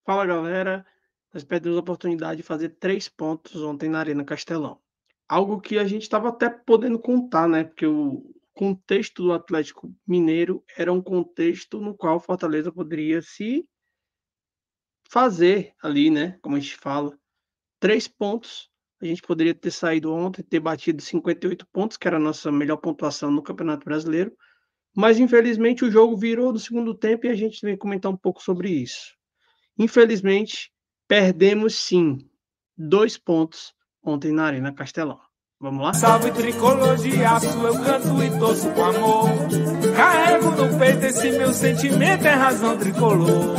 Fala galera, nós perdemos a oportunidade de fazer 3 pontos ontem na Arena Castelão. Algo que a gente estava até podendo contar, né, porque o contexto do Atlético Mineiro era um contexto no qual o Fortaleza poderia se fazer ali, né, como a gente fala, 3 pontos. A gente poderia ter saído ontem, ter batido 58 pontos, que era a nossa melhor pontuação no Campeonato Brasileiro, mas infelizmente o jogo virou no segundo tempo e a gente vem comentar um pouco sobre isso. Infelizmente, perdemos sim 2 pontos ontem na Arena Castelão. Vamos lá? Salve tricolor de aço, eu canto e torço com amor. Carrego no peito esse meu sentimento, é razão tricolor.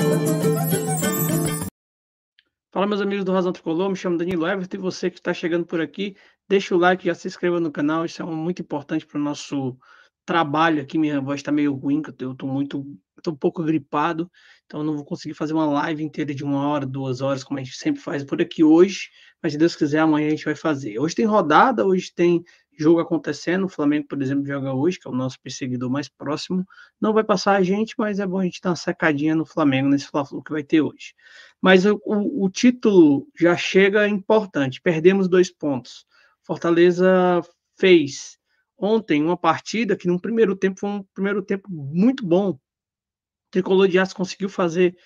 Fala, meus amigos do Razão Tricolor, me chamo Danilo Everton e você que está chegando por aqui, deixa o like, já se inscreva no canal, isso é muito importante para o nosso trabalho aqui. Minha voz está meio ruim, que eu estou um pouco gripado, então eu não vou conseguir fazer uma live inteira de 1 hora, 2 horas, como a gente sempre faz por aqui hoje, mas se Deus quiser, amanhã a gente vai fazer. Hoje tem rodada, hoje tem jogo acontecendo, o Flamengo, por exemplo, joga hoje, que é o nosso perseguidor mais próximo, não vai passar a gente, mas é bom a gente dar uma secadinha no Flamengo, nesse Fla-Flu que vai ter hoje. Mas o título já chega importante. Perdemos 2 pontos. Fortaleza fez ontem uma partida que no primeiro tempo foi um primeiro tempo muito bom. O Tricolor de Aço conseguiu fazer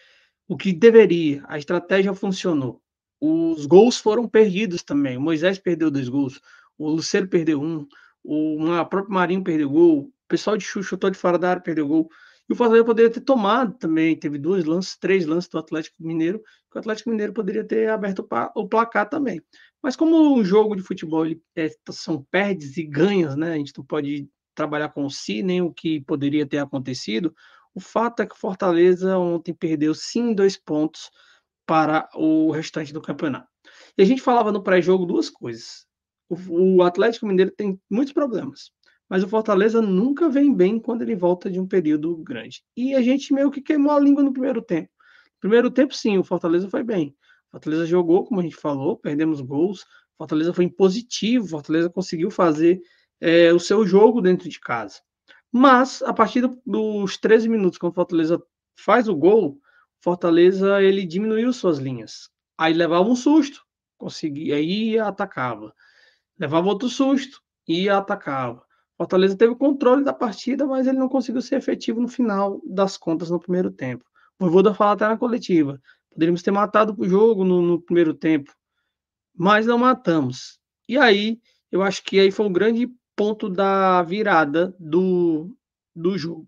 o que deveria. A estratégia funcionou. Os gols foram perdidos também. O Moisés perdeu 2 gols, o Lucero perdeu um, o próprio Marinho perdeu gol, o pessoal de chutou de fora da área, perdeu gol. E o Fortaleza poderia ter tomado também. Teve 2 lances, 3 lances do Atlético Mineiro, que o Atlético Mineiro poderia ter aberto o placar também. Mas como o jogo de futebol são perdes e ganhas, né? A gente não pode trabalhar com o si, nem o que poderia ter acontecido. O fato é que o Fortaleza ontem perdeu sim 2 pontos para o restante do campeonato. E a gente falava no pré-jogo 2 coisas. O Atlético Mineiro tem muitos problemas, mas o Fortaleza nunca vem bem quando ele volta de um período grande. E a gente meio que queimou a língua no primeiro tempo. No primeiro tempo, sim, o Fortaleza foi bem. O Fortaleza jogou, como a gente falou, perdemos gols. O Fortaleza foi impositivo, o Fortaleza conseguiu fazer o seu jogo dentro de casa. Mas, a partir dos 13 minutos, quando o Fortaleza faz o gol, Fortaleza ele diminuiu suas linhas. Aí levava um susto, conseguia, aí ia, atacava. Levava outro susto, ia, atacava. Fortaleza teve o controle da partida, mas ele não conseguiu ser efetivo no final das contas no primeiro tempo. O Voivoda fala até na coletiva. Poderíamos ter matado o jogo no primeiro tempo, mas não matamos. E aí, eu acho que aí foi um grande ponto da virada do jogo.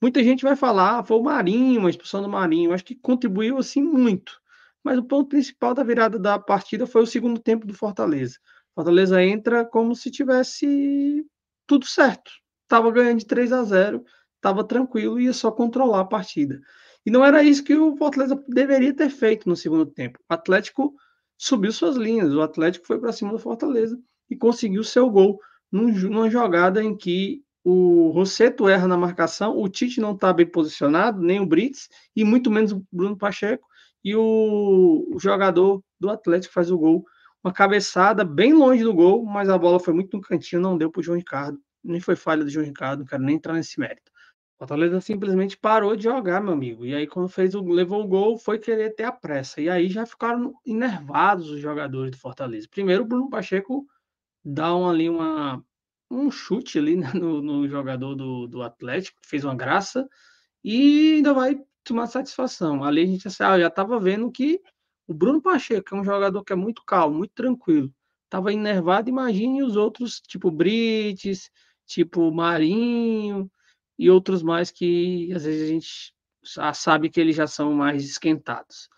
Muita gente vai falar: "Ah, foi o Marinho, a expulsão do Marinho", eu acho que contribuiu, assim, muito. Mas o ponto principal da virada da partida foi o segundo tempo do Fortaleza. Fortaleza entra como se tivesse tudo certo, estava ganhando de 3-0, estava tranquilo, ia só controlar a partida. E não era isso que o Fortaleza deveria ter feito no segundo tempo. O Atlético subiu suas linhas, o Atlético foi para cima do Fortaleza e conseguiu seu gol numa jogada em que o Rossetto erra na marcação, o Tite não está bem posicionado, nem o Brits, e muito menos o Bruno Pacheco, e o jogador do Atlético faz o gol. Uma cabeçada bem longe do gol, mas a bola foi muito no cantinho, não deu para o João Ricardo. Nem foi falha do João Ricardo, não quero nem entrar nesse mérito. O Fortaleza simplesmente parou de jogar, meu amigo. E aí, quando levou o gol, foi querer ter a pressa. E aí já ficaram enervados os jogadores do Fortaleza. Primeiro, o Bruno Pacheco dá um chute ali, né, no jogador do Atlético, que fez uma graça, e ainda vai tomar satisfação. Ali a gente já estava vendo que o Bruno Pacheco, que é um jogador que é muito calmo, muito tranquilo, estava enervado. Imagine os outros, tipo Brites, tipo Marinho e outros mais que às vezes a gente já sabe que eles já são mais esquentados.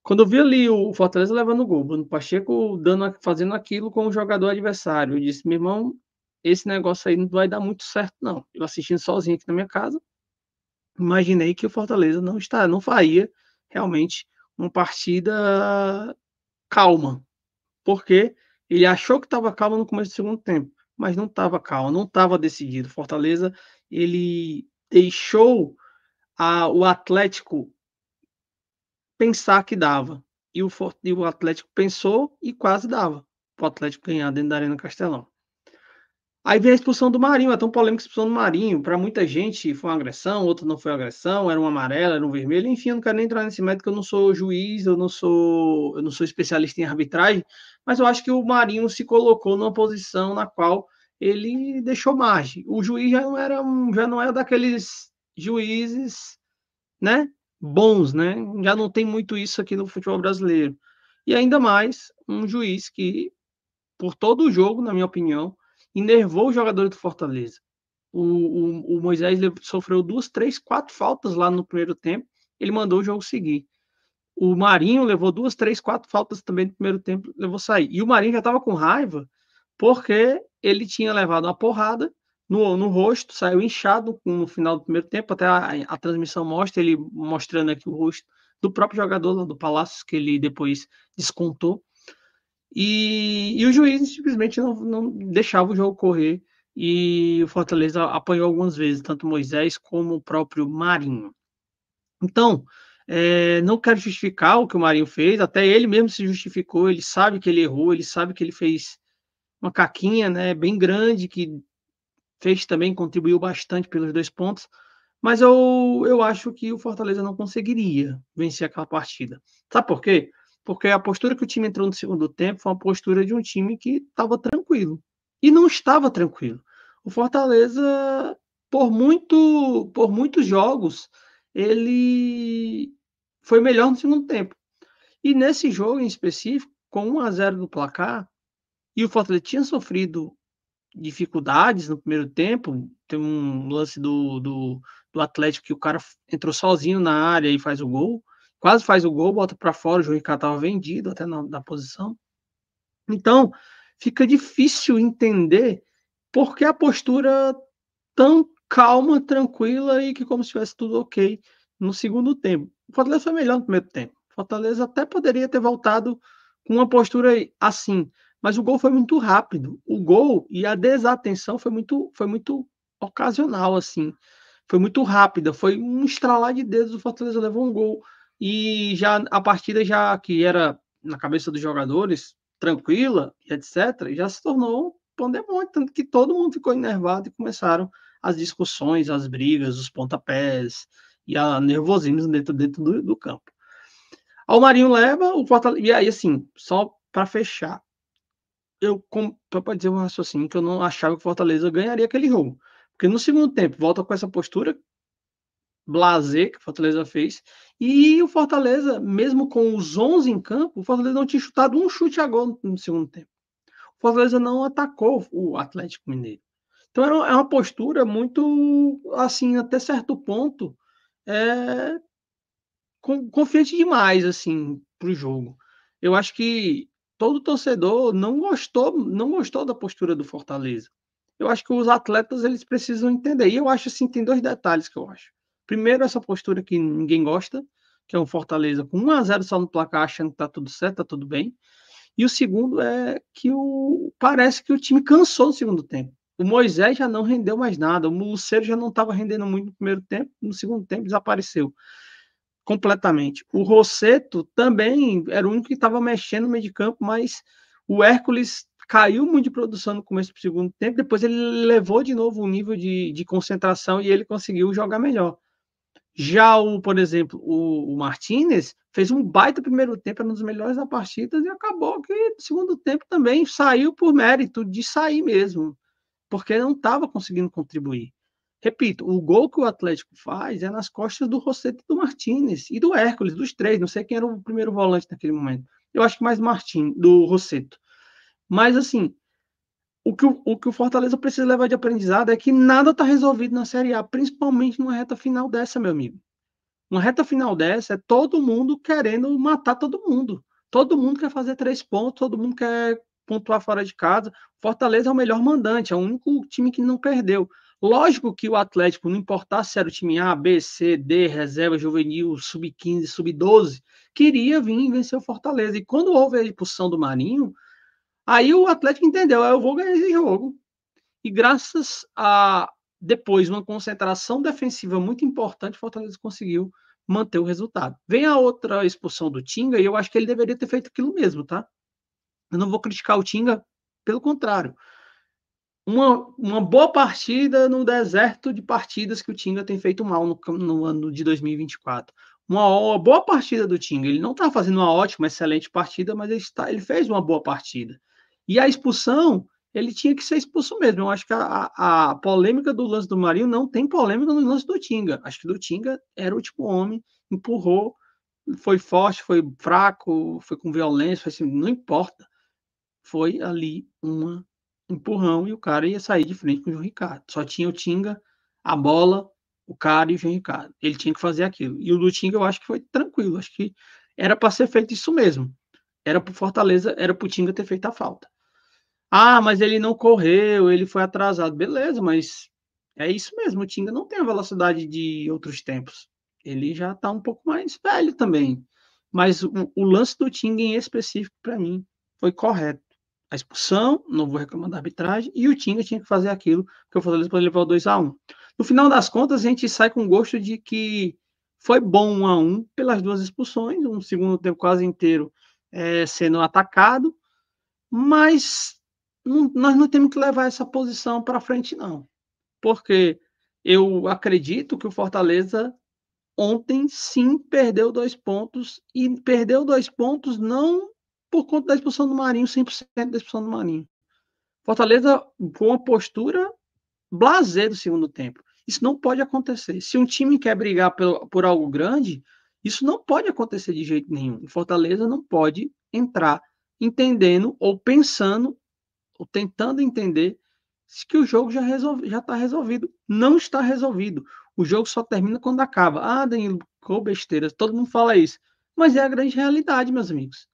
Quando eu vi ali o Fortaleza levando o gol, o Bruno Pacheco fazendo aquilo com o jogador adversário, eu disse: "Meu irmão, esse negócio aí não vai dar muito certo não". Eu assistindo sozinho aqui na minha casa, imaginei que o Fortaleza não faria realmente uma partida calma, porque ele achou que estava calmo no começo do segundo tempo, mas não estava calmo, não estava decidido. O Fortaleza, ele deixou o Atlético pensar que dava, e o Atlético pensou e quase dava para o Atlético ganhar dentro da Arena Castelão. Aí vem a expulsão do Marinho, é tão polêmica a expulsão do Marinho. Para muita gente foi uma agressão, outra não foi agressão, era um amarelo, era um vermelho. Enfim, eu não quero nem entrar nesse mérito, que eu não sou juiz, eu não sou especialista em arbitragem, mas eu acho que o Marinho se colocou numa posição na qual ele deixou margem. O juiz já não era daqueles juízes, né, bons, né? Já não tem muito isso aqui no futebol brasileiro. E ainda mais um juiz que, por todo o jogo, na minha opinião, enervou os jogadores do Fortaleza. O Moisés sofreu 2, 3, 4 faltas lá no primeiro tempo, ele mandou o jogo seguir. O Marinho levou 2, 3, 4 faltas também no primeiro tempo, levou sair. E o Marinho já estava com raiva porque ele tinha levado uma porrada no rosto, saiu inchado no final do primeiro tempo, até a transmissão mostra ele mostrando aqui o rosto do próprio jogador lá do Palácios, que ele depois descontou. E o juiz simplesmente não deixava o jogo correr, e o Fortaleza apanhou algumas vezes, tanto Moisés como o próprio Marinho. Então, não quero justificar o que o Marinho fez, até ele mesmo se justificou, ele sabe que ele errou, ele sabe que ele fez uma caquinha, né, bem grande, que fez também, contribuiu bastante pelos 2 pontos, mas eu acho que o Fortaleza não conseguiria vencer aquela partida. Sabe por quê? Porque a postura que o time entrou no segundo tempo foi uma postura de um time que estava tranquilo. E não estava tranquilo. O Fortaleza, por muitos jogos, ele foi melhor no segundo tempo. E nesse jogo em específico, com 1-0 no placar, e o Fortaleza tinha sofrido dificuldades no primeiro tempo. Tem um lance do Atlético que o cara entrou sozinho na área e faz o gol, quase faz o gol, bota para fora, o João Ricardo estava vendido até na posição. Então, fica difícil entender por que a postura tão calma, tranquila e que como se tivesse tudo ok no segundo tempo. O Fortaleza foi melhor no primeiro tempo. O Fortaleza até poderia ter voltado com uma postura assim, mas o gol foi muito rápido. O gol e a desatenção foi muito ocasional, assim. Foi muito rápida, foi um estralar de dedos, o Fortaleza levou um gol. E já a partida, já que era na cabeça dos jogadores tranquila, etc., já se tornou um pandemônio, tanto que todo mundo ficou enervado e começaram as discussões, as brigas, os pontapés e a nervosismo dentro do campo. Aí o Marinho leva o Fortaleza. E aí, assim, só para fechar, para dizer um raciocínio, que eu não achava que o Fortaleza ganharia aquele jogo. Porque no segundo tempo, volta com essa postura blasé que o Fortaleza fez. E o Fortaleza, mesmo com os 11 em campo, o Fortaleza não tinha chutado um chute a gol no segundo tempo. O Fortaleza não atacou o Atlético Mineiro. Então é uma postura muito, assim, até certo ponto, é, confiante demais, assim, para o jogo. Eu acho que todo torcedor não gostou da postura do Fortaleza. Eu acho que os atletas eles precisam entender. E eu acho assim, tem 2 detalhes que eu acho. Primeiro, essa postura que ninguém gosta, que é um Fortaleza com 1-0 só no placar, achando que tá tudo certo, tá tudo bem. E o segundo é que parece que o time cansou no segundo tempo. O Moisés já não rendeu mais nada, o Lucero já não estava rendendo muito no primeiro tempo, no segundo tempo desapareceu completamente. O Rossetto também era o único que estava mexendo no meio de campo, mas o Hércules caiu muito de produção no começo do segundo tempo, depois ele levou de novo o nível de concentração e ele conseguiu jogar melhor. Já por exemplo, o Martínez fez um baita primeiro tempo, era um dos melhores da partida, e acabou que no segundo tempo também saiu por mérito de sair mesmo, porque não estava conseguindo contribuir. Repito, o gol que o Atlético faz é nas costas do Rossetto e do Martínez, e do Hércules, dos 3, não sei quem era o primeiro volante naquele momento. Eu acho que mais do Rossetto. Mas, assim, o que o Fortaleza precisa levar de aprendizado é que nada está resolvido na Série A, principalmente numa reta final dessa, meu amigo. Uma reta final dessa é todo mundo querendo matar todo mundo. Todo mundo quer fazer 3 pontos, todo mundo quer pontuar fora de casa. Fortaleza é o melhor mandante, é o único time que não perdeu. Lógico que o Atlético, não importasse se era o time A, B, C, D, reserva, juvenil, sub-15, sub-12, queria vir e vencer o Fortaleza. E quando houve a expulsão do Marinho, aí o Atlético entendeu, eu vou ganhar esse jogo. E graças a depois uma concentração defensiva muito importante, o Fortaleza conseguiu manter o resultado. Vem a outra expulsão do Tinga e eu acho que ele deveria ter feito aquilo mesmo, tá? Eu não vou criticar o Tinga, pelo contrário. uma boa partida no deserto de partidas que o Tinga tem feito mal no ano de 2024. Uma boa partida do Tinga. Ele não está fazendo uma ótima, excelente partida, mas ele fez uma boa partida. E a expulsão, ele tinha que ser expulso mesmo. Eu acho que a polêmica do lance do Marinho não tem polêmica no lance do Tinga. Acho que do Tinga era o último homem, empurrou, foi forte, foi fraco, foi com violência, foi assim, não importa. Foi ali um empurrão e o cara ia sair de frente com o João Ricardo. Só tinha o Tinga, a bola, o cara e o João Ricardo. Ele tinha que fazer aquilo. E o do Tinga eu acho que foi tranquilo. Acho que era para ser feito isso mesmo. Era para o Fortaleza, era para o Tinga ter feito a falta. Ah, mas ele não correu, ele foi atrasado. Beleza, mas é isso mesmo. O Tinga não tem a velocidade de outros tempos. Ele já está um pouco mais velho também. Mas o lance do Tinga em específico, para mim, foi correto. A expulsão, não vou reclamar da arbitragem, e o Tinga tinha que fazer aquilo, porque o Fortaleza pode levar o 2-1. No final das contas, a gente sai com gosto de que foi bom 1-1 pelas duas expulsões, um segundo tempo quase inteiro sendo atacado, mas nós não temos que levar essa posição para frente, não. Porque eu acredito que o Fortaleza ontem sim perdeu 2 pontos, e perdeu 2 pontos não por conta da expulsão do Marinho, 100% da expulsão do Marinho. Fortaleza com uma postura blasé do segundo tempo. Isso não pode acontecer. Se um time quer brigar por algo grande, isso não pode acontecer de jeito nenhum. O Fortaleza não pode entrar entendendo ou pensando ou tentando entender que o jogo já está resolvido. Não está resolvido. O jogo só termina quando acaba. Ah, Danilo, ficou besteira. Todo mundo fala isso. Mas é a grande realidade, meus amigos.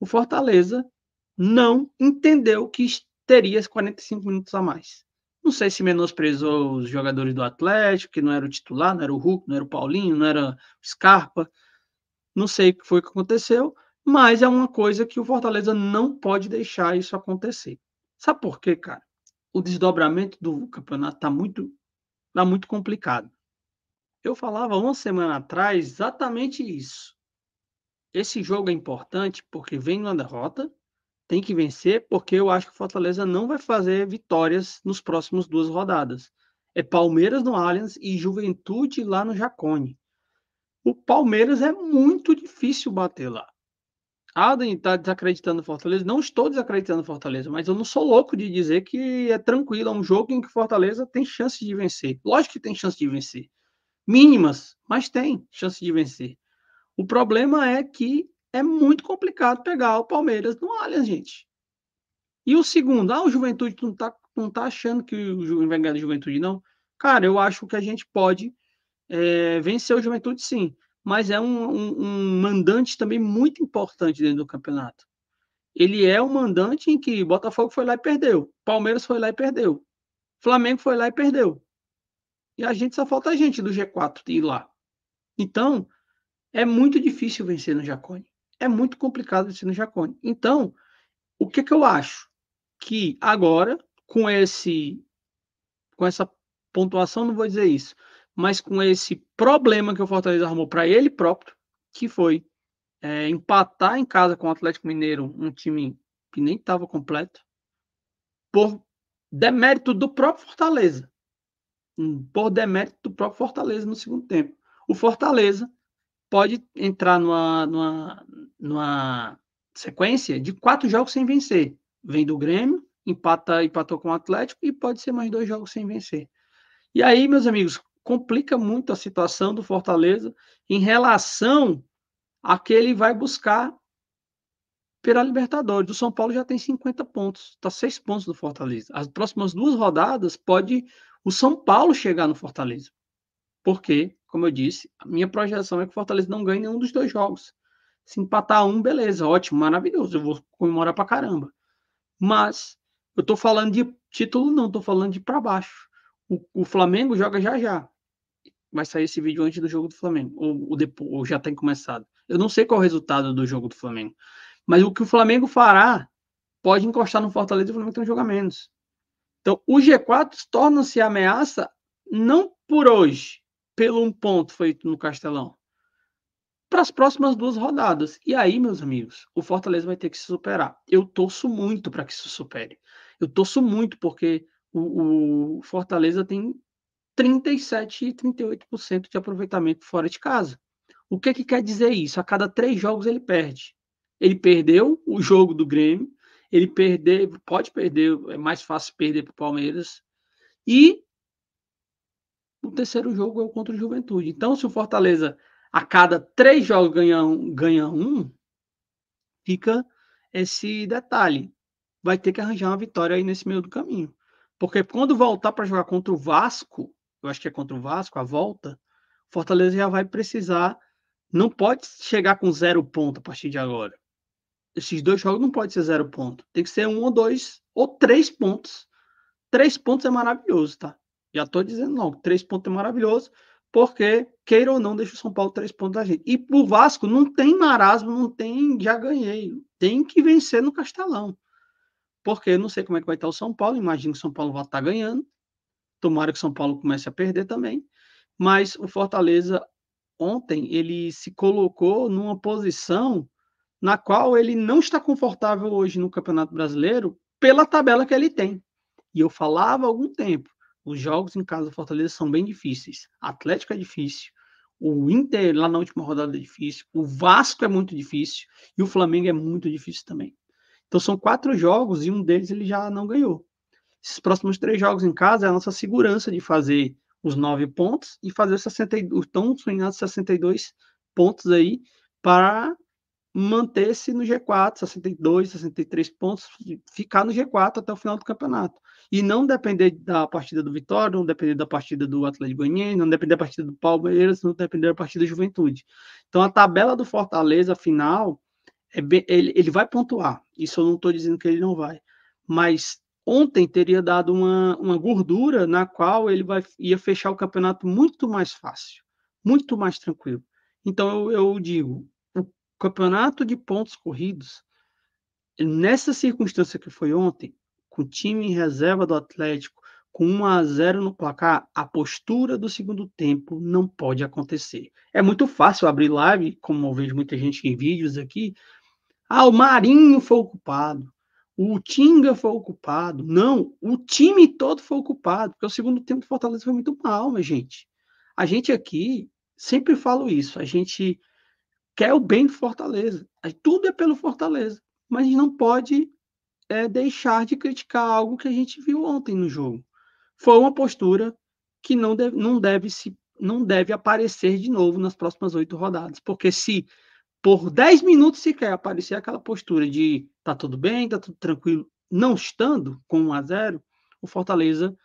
O Fortaleza não entendeu que teria 45 minutos a mais. Não sei se menosprezou os jogadores do Atlético, que não era o titular, não era o Hulk, não era o Paulinho, não era o Scarpa. Não sei o que foi que aconteceu, mas é uma coisa que o Fortaleza não pode deixar isso acontecer. Sabe por quê, cara? O desdobramento do campeonato tá muito complicado. Eu falava uma semana atrás exatamente isso. Esse jogo é importante porque vem numa derrota, tem que vencer, porque eu acho que o Fortaleza não vai fazer vitórias nos próximos 2 rodadas. É Palmeiras no Allianz e Juventude lá no Jacone. O Palmeiras é muito difícil bater lá. Alden está desacreditando o Fortaleza. Não estou desacreditando o Fortaleza, mas eu não sou louco de dizer que é tranquilo. É um jogo em que o Fortaleza tem chance de vencer. Lógico que tem chance de vencer. Mínimas, mas tem chance de vencer. O problema é que é muito complicado pegar o Palmeiras no Allianz, gente. E o segundo, o Juventude não tá achando que o Juventude vai ganhar da Juventude, não? Cara, eu acho que a gente pode vencer o Juventude, sim. Mas é um mandante também muito importante dentro do campeonato. Ele é um mandante em que Botafogo foi lá e perdeu. Palmeiras foi lá e perdeu. Flamengo foi lá e perdeu. E a gente só falta a gente do G4 ir lá. Então, é muito difícil vencer no Jacone. É muito complicado vencer no Jacone. Então, o que eu acho? Que agora, com essa pontuação, não vou dizer isso, mas com esse problema que o Fortaleza arrumou para ele próprio, que foi empatar em casa com o Atlético Mineiro, um time que nem estava completo, por demérito do próprio Fortaleza. Por demérito do próprio Fortaleza no segundo tempo. O Fortaleza pode entrar numa sequência de 4 jogos sem vencer. Vem do Grêmio, empatou com o Atlético e pode ser mais 2 jogos sem vencer. E aí, meus amigos, complica muito a situação do Fortaleza em relação a que ele vai buscar pela Libertadores. O São Paulo já tem 50 pontos, está 6 pontos do Fortaleza. As próximas 2 rodadas pode o São Paulo chegar no Fortaleza. Porque, como eu disse, a minha projeção é que o Fortaleza não ganhe nenhum dos 2 jogos. Se empatar um, beleza, ótimo, maravilhoso, eu vou comemorar pra caramba. Mas eu tô falando de título, não, tô falando de para baixo. O Flamengo joga já já. Vai sair esse vídeo antes do jogo do Flamengo, ou já tem começado. Eu não sei qual é o resultado do jogo do Flamengo. Mas o que o Flamengo fará pode encostar no Fortaleza e o Flamengo tem um jogo a menos. Então, o G4 torna-se ameaça não por hoje, pelo 1 ponto feito no Castelão, para as próximas 2 rodadas. E aí, meus amigos, o Fortaleza vai ter que se superar. Eu torço muito para que se supere. Eu torço muito porque o Fortaleza tem 37 e 38% de aproveitamento fora de casa. O que quer dizer isso? A cada 3 jogos ele perde. Ele perdeu o jogo do Grêmio, pode perder, é mais fácil perder para o Palmeiras, e o terceiro jogo é o contra o Juventude. Então, se o Fortaleza a cada 3 jogos ganha um, fica esse detalhe. Vai ter que arranjar uma vitória aí nesse meio do caminho. Porque quando voltar para jogar contra o Vasco, eu acho que é contra o Vasco, a volta, o Fortaleza já vai precisar. Não pode chegar com 0 ponto a partir de agora. Esses 2 jogos não pode ser 0 ponto. Tem que ser 1 ou 2 ou 3 pontos. 3 pontos é maravilhoso, tá? Já tô dizendo logo, 3 pontos é maravilhoso, porque, queira ou não, deixa o São Paulo 3 pontos da gente. E pro Vasco não tem marasmo, não tem já ganhei. Tem que vencer no Castelão. Porque eu não sei como é que vai estar o São Paulo, imagino que o São Paulo vai estar ganhando. Tomara que o São Paulo comece a perder também. Mas o Fortaleza, ontem, ele se colocou numa posição na qual ele não está confortável hoje no Campeonato Brasileiro pela tabela que ele tem. E eu falava há algum tempo, os jogos em casa do Fortaleza são bem difíceis. Atlético é difícil, o Inter lá na última rodada é difícil, o Vasco é muito difícil e o Flamengo é muito difícil também. Então são 4 jogos e um deles ele já não ganhou. Esses próximos 3 jogos em casa é a nossa segurança de fazer os 9 pontos e fazer os tão sonhados 62 pontos aí para manter-se no G4, 62, 63 pontos, ficar no G4 até o final do campeonato. E não depender da partida do Vitória, não depender da partida do Atlético Goianiense, não depender da partida do Palmeiras, não depender da partida da Juventude. Então a tabela do Fortaleza final ele vai pontuar. Isso eu não estou dizendo que ele não vai. Mas ontem teria dado uma gordura na qual ele ia fechar o campeonato muito mais fácil, muito mais tranquilo. Então eu digo, o campeonato de pontos corridos, nessa circunstância que foi ontem, com o time em reserva do Atlético, com 1-0 no placar, a postura do segundo tempo não pode acontecer. É muito fácil abrir live, como eu vejo muita gente em vídeos aqui, o Marinho foi o culpado. O Tinga foi o culpado. Não, o time todo foi o culpado, porque o segundo tempo do Fortaleza foi muito mal, minha gente. A gente aqui, sempre falo isso, a gente quer o bem do Fortaleza. Tudo é pelo Fortaleza. Mas a gente não pode deixar de criticar algo que a gente viu ontem no jogo. Foi uma postura que não deve aparecer de novo nas próximas 8 rodadas. Porque se por 10 minutos sequer aparecer aquela postura de tá tudo bem, tá tudo tranquilo, não estando com 1-0, o Fortaleza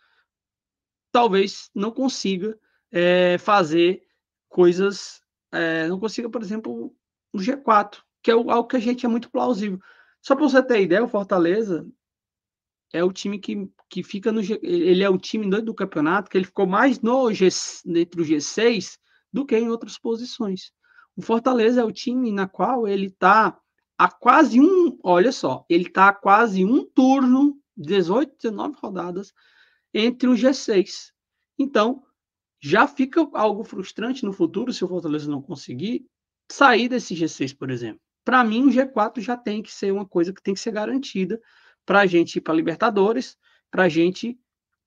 talvez não consiga fazer coisas, não consiga, por exemplo, o G4, que é algo que a gente é muito plausível. Só para você ter ideia, o Fortaleza é o time que fica no G, ele é o time do campeonato que ele ficou mais no G, entre o G6 do que em outras posições. O Fortaleza é o time na qual ele está a quase olha só, ele está a quase um turno, 18, 19 rodadas entre o G6. Então, já fica algo frustrante no futuro se o Fortaleza não conseguir sair desse G6, por exemplo. Para mim, o G4 já tem que ser uma coisa que tem que ser garantida para a gente ir para a Libertadores, para a gente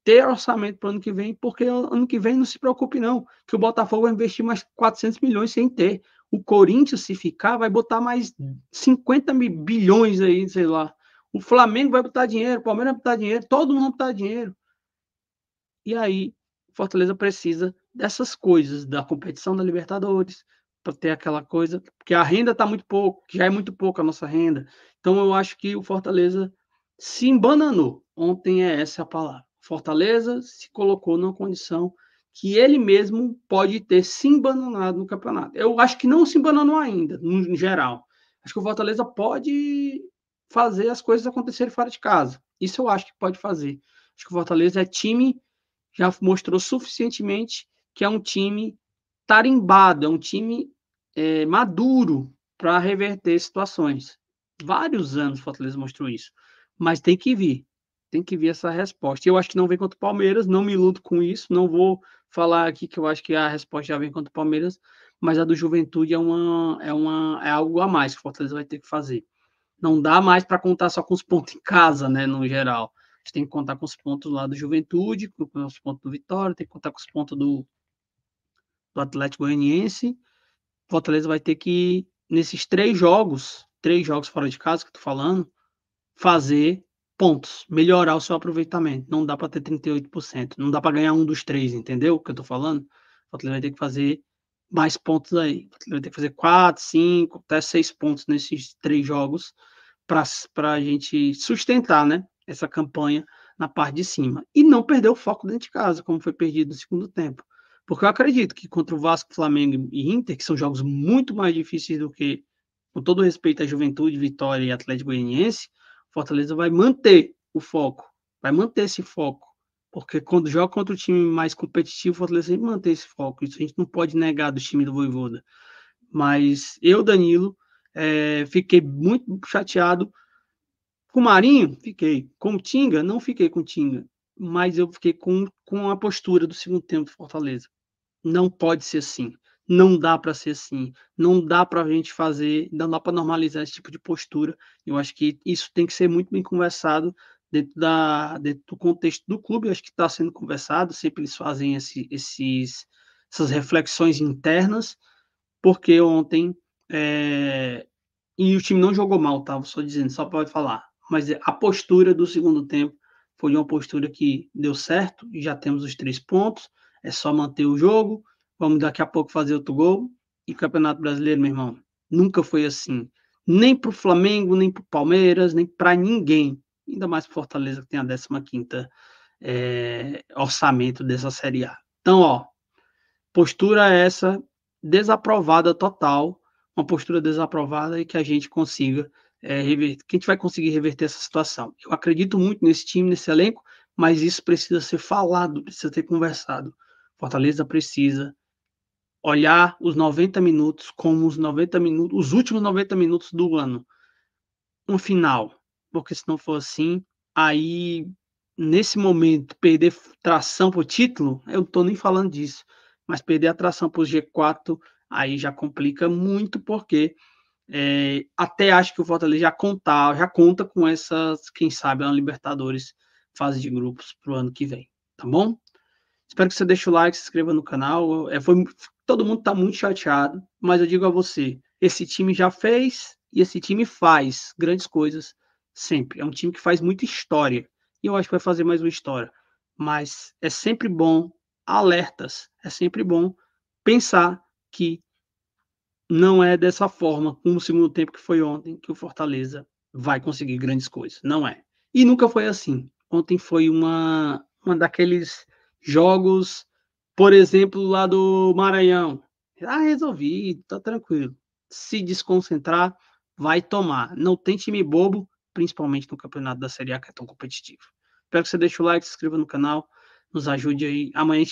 ter orçamento para o ano que vem, porque ano que vem não se preocupe não, que o Botafogo vai investir mais 400 milhões sem ter. O Corinthians, se ficar, vai botar mais 50 bilhões aí, sei lá. O Flamengo vai botar dinheiro, o Palmeiras vai botar dinheiro, todo mundo vai botar dinheiro. E aí, Fortaleza precisa dessas coisas, da competição da Libertadores, para ter aquela coisa, porque a renda está muito pouco, já é muito pouco a nossa renda. Então, eu acho que o Fortaleza se embananou. Ontem essa a palavra. Fortaleza se colocou numa condição que ele mesmo pode ter se embananado no campeonato. Eu acho que não se embananou ainda, no geral. Acho que o Fortaleza pode fazer as coisas acontecerem fora de casa. Isso eu acho que pode fazer. Acho que o Fortaleza é time, já mostrou suficientemente que é um time tarimbado, é um time maduro para reverter situações. Vários anos o Fortaleza mostrou isso, mas tem que vir essa resposta. E eu acho que não vem contra o Palmeiras, não me iludo com isso, não vou falar aqui que eu acho que a resposta já vem contra o Palmeiras, mas a do Juventude é algo a mais que o Fortaleza vai ter que fazer. Não dá mais para contar só com os pontos em casa, né, no geral. gente tem que contar com os pontos lá do Juventude, com os pontos do Vitória, tem que contar com os pontos do Atlético Goianiense. Fortaleza vai ter que, nesses 3 jogos fora de casa que eu tô falando, fazer pontos, melhorar o seu aproveitamento. Não dá para ter 38%, não dá para ganhar um dos 3, entendeu o que eu tô falando? O Fortaleza vai ter que fazer mais pontos aí. O Fortaleza vai ter que fazer 4, 5, até 6 pontos nesses 3 jogos para a gente sustentar, né, essa campanha na parte de cima. E não perder o foco dentro de casa, como foi perdido no segundo tempo. Porque eu acredito que contra o Vasco, Flamengo e Inter, que são jogos muito mais difíceis do que, com todo respeito à Juventude, Vitória e Atlético Goianiense, Fortaleza vai manter o foco, vai manter esse foco. Porque quando joga contra o time mais competitivo, o Fortaleza sempre mantém esse foco. Isso a gente não pode negar do time do Vojvoda. Mas eu, Danilo, fiquei muito chateado com o Marinho, fiquei. Com o Tinga, não fiquei com o Tinga. Mas eu fiquei com a postura do segundo tempo do Fortaleza. Não pode ser assim. Não dá para ser assim. Não dá para a gente fazer, não dá para normalizar esse tipo de postura. Eu acho que isso tem que ser muito bem conversado dentro do contexto do clube. Eu acho que está sendo conversado. Sempre eles fazem essas reflexões internas, porque ontem e o time não jogou mal, tá? Só dizendo, só pode falar. Mas a postura do segundo tempo foi uma postura que deu certo, e já temos os 3 pontos, é só manter o jogo, vamos daqui a pouco fazer outro gol, e Campeonato Brasileiro, meu irmão, nunca foi assim, nem para o Flamengo, nem para o Palmeiras, nem para ninguém, ainda mais para Fortaleza, que tem a 15ª orçamento dessa Série A. Então, ó, postura essa, desaprovada total, uma postura desaprovada e que a gente consiga reverter, que a gente vai conseguir reverter essa situação. Eu acredito muito nesse time, nesse elenco, mas isso precisa ser falado, precisa ser conversado. Fortaleza precisa olhar os 90 minutos como os últimos 90 minutos do ano, um final, porque se não for assim, aí nesse momento perder tração para o título, eu não estou nem falando disso, mas perder a tração para o G4 aí já complica muito, porque até acho que o Fortaleza já conta com essas, quem sabe, uma Libertadores fase de grupos para o ano que vem, tá bom? Espero que você deixe o like, se inscreva no canal. Todo mundo está muito chateado, mas eu digo a você, esse time já fez e esse time faz grandes coisas sempre. É um time que faz muita história e eu acho que vai fazer mais uma história. Mas é sempre bom alertas, é sempre bom pensar que não é dessa forma, como o segundo tempo que foi ontem, que o Fortaleza vai conseguir grandes coisas. Não é. E nunca foi assim. Ontem foi uma daqueles jogos, por exemplo, lá do Maranhão. Resolvi, tá tranquilo. Se desconcentrar, vai tomar. Não tem time bobo, principalmente no campeonato da Série A, que é tão competitivo. Espero que você deixe o like, se inscreva no canal, nos ajude aí. Amanhã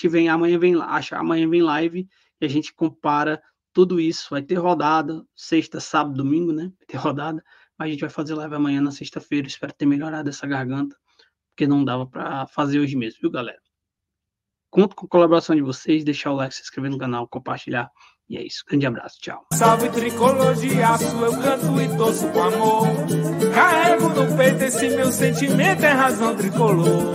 vem live e a gente compara tudo isso. Vai ter rodada, sexta, sábado, domingo, né? Vai ter rodada, mas a gente vai fazer live amanhã na sexta-feira. Espero ter melhorado essa garganta, porque não dava para fazer hoje mesmo, viu, galera? Conto com a colaboração de vocês, deixar o like, se inscrever no canal, compartilhar. E é isso. Grande abraço. Tchau. Salve tricolor de aço, eu canto e torço com amor. Carrego no peito esse meu sentimento, é razão tricolor.